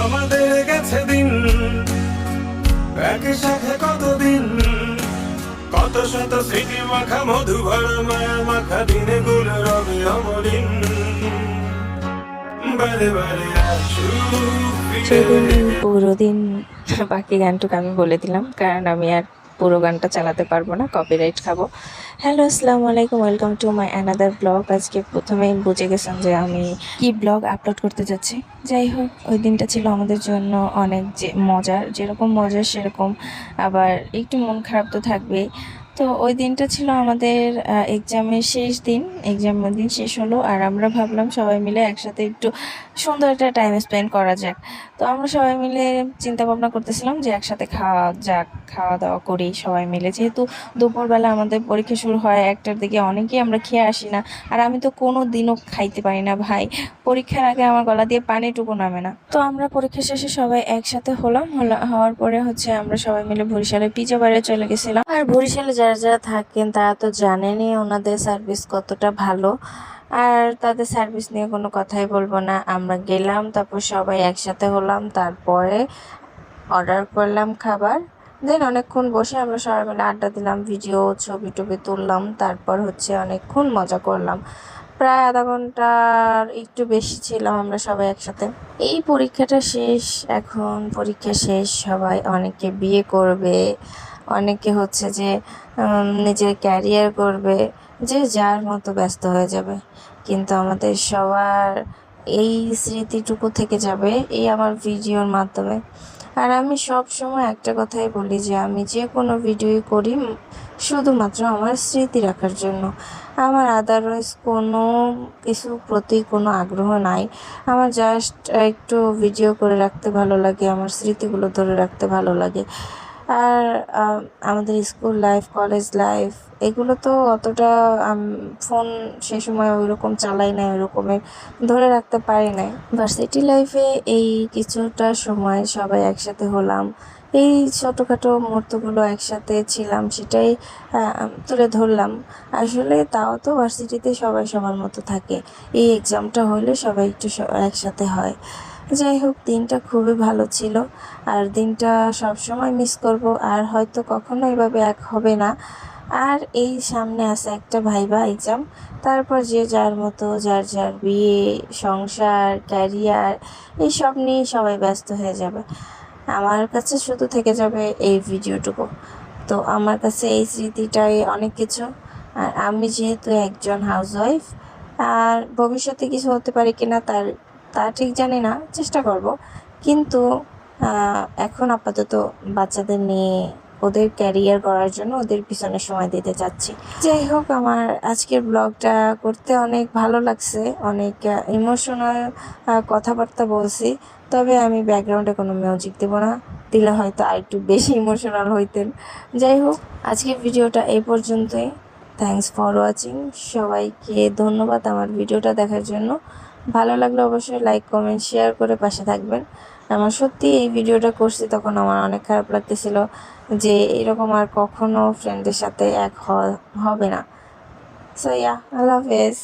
আমাদের গেছে দিন একই সাথে কতদিন, কত শত স্মৃতি মাখা মধু ভরা মায়া মাখা দিনে গুলো রবে অমলিন। বারে বারে সেদিন পুরো দিন বাকি গানটুকু আমি বলে দিলাম, কারণ আমি আর পুরো গানটা চালাতে পারবো না, কপিরাইট খাবো। হ্যালো, আসসালামু আলাইকুম, welcome to my another blog. আজকে প্রথমেই বুঝে গেছেন যে আমি কি ব্লগ আপলোড করতে যাচ্ছি। যাই হোক, ওই দিনটা ছিল আমাদের জন্য অনেক যে মজার, যেরকম মজার সেরকম আবার একটু মন খারাপ তো থাকবেই। তো ওই দিনটা ছিল আমাদের এক্সামের শেষ দিন, এক্সামের দিন শেষ হলো, আর আমরা ভাবলাম সবাই মিলে একসাথে একটু সুন্দর একটা টাইম স্পেন্ড করা যাক। তো আমরা সবাই মিলে চিন্তা ভাবনা করতেছিলাম যে একসাথে খাওয়া দাওয়া করি সবাই মিলে, যেহেতু দুপুরবেলা আমাদের পরীক্ষা শুরু হয় 1টার দিকে, অনেকেই আমরা খেয়ে আসি না। আর আমি তো কোনো দিনও খাইতে পারি না ভাই, পরীক্ষার আগে আমার গলা দিয়ে পানিটুকু নামে না। তো আমরা পরীক্ষা শেষে সবাই একসাথে হওয়ার পরে আমরা সবাই মিলে বরিশালে পিজা বারে চলে গেছিলাম। আর বরিশালে যারা যারা থাকেন তারা তো জানেনই ওনাদের সার্ভিস কতটা ভালো, আর তাদের সার্ভিস নিয়ে কোনো কথাই বলবো না। আমরা গেলাম, তারপর সবাই একসাথে হলাম, তারপরে অর্ডার করলাম খাবার। দেন অনেকক্ষণ বসে আমরা সবাই মিলে আড্ডা দিলাম, ভিডিও ছবি টবি তুললাম, তারপর অনেকক্ষণ মজা করলাম। প্রায় আধা ঘন্টার একটু বেশি ছিলাম আমরা সবাই একসাথে। এই পরীক্ষাটা শেষ, এখন পরীক্ষা শেষ, সবাই অনেকে বিয়ে করবে, অনেকে যে নিজের ক্যারিয়ার করবে, যে যার মতো ব্যস্ত হয়ে যাবে। কিন্তু আমাদের সবার এই স্মৃতিটুকু থেকে যাবে এই আমার ভিডিওর মাধ্যমে। আর আমি সব সময় একটা কথাই বলি যে আমি যে কোনো ভিডিওই করি শুধুমাত্র আমার স্মৃতি রাখার জন্য। আমার আদারওয়াইজ কোনো কিছু প্রতি কোনো আগ্রহ নাই। আমার জাস্ট একটু ভিডিও করে রাখতে ভালো লাগে, আমার স্মৃতিগুলো ধরে রাখতে ভালো লাগে। আর আমাদের স্কুল লাইফ, কলেজ লাইফ, এগুলো তো অতটা ফোন সে সময় ওইরকম চালাই নাই, ওই রকমের ধরে রাখতে পারি নাই। ভার্সিটি লাইফে এই কিছুটা সময় সবাই একসাথে হলাম, এই ছোটোখাটো মুহূর্তগুলো একসাথে ছিলাম, সেটাই তুলে ধরলাম। আসলে তাও তো ভার্সিটিতে সবাই সবার মতো থাকে, এই এক্সামটা হলে সবাই একটু একসাথে হয়। যাই হোক, দিনটা খুবই ভালো ছিল, আর দিনটা সব সময় মিস করব, আর হয়তো কখনো এভাবে এক হবে না। আর এই সামনে আছে একটা ভাইবা এক্সাম, তারপর যে যার মতো যার যার বিয়ে, সংসার, ক্যারিয়ার, এইসব নিয়ে সবাই ব্যস্ত হয়ে যাবে। আমার কাছে শুধু থেকে যাবে এই ভিডিওটুকু। তো আমার কাছে এই স্মৃতিটাই অনেক কিছু। আর আমি যেহেতু একজন হাউসওয়াইফ, আর ভবিষ্যতে কিছু হতে পারে কিনা তা ঠিক জানি না, চেষ্টা করব। কিন্তু এখন আপাতত বাচ্চাদের নিয়ে ওদের ক্যারিয়ার করার জন্য ওদের পিছনে সময় দিতে চাচ্ছি। যাই হোক, আমার আজকের ব্লগটা করতে অনেক ভালো লাগছে, অনেক ইমোশনাল কথাবার্তা বলছি। তবে আমি ব্যাকগ্রাউন্ডে কোনো মিউজিক দেবো না, দিলে হয়তো আর একটু বেশি ইমোশনাল হইতেন। যাই হোক, আজকের ভিডিওটা এই পর্যন্তই। Thanks for watching. সবাইকে ধন্যবাদ আমার ভিডিওটা দেখার জন্য। ভালো লাগলে অবশ্যই লাইক, কমেন্ট, শেয়ার করে পাশে থাকবেন। আমার সত্যি এই ভিডিওটা করছি তখন আমার অনেক খারাপ লাগতেছিল যে এরকম আর কখনো ফ্রেন্ডের সাথে এক হবে না। সো আল্লাহ হাফেজ।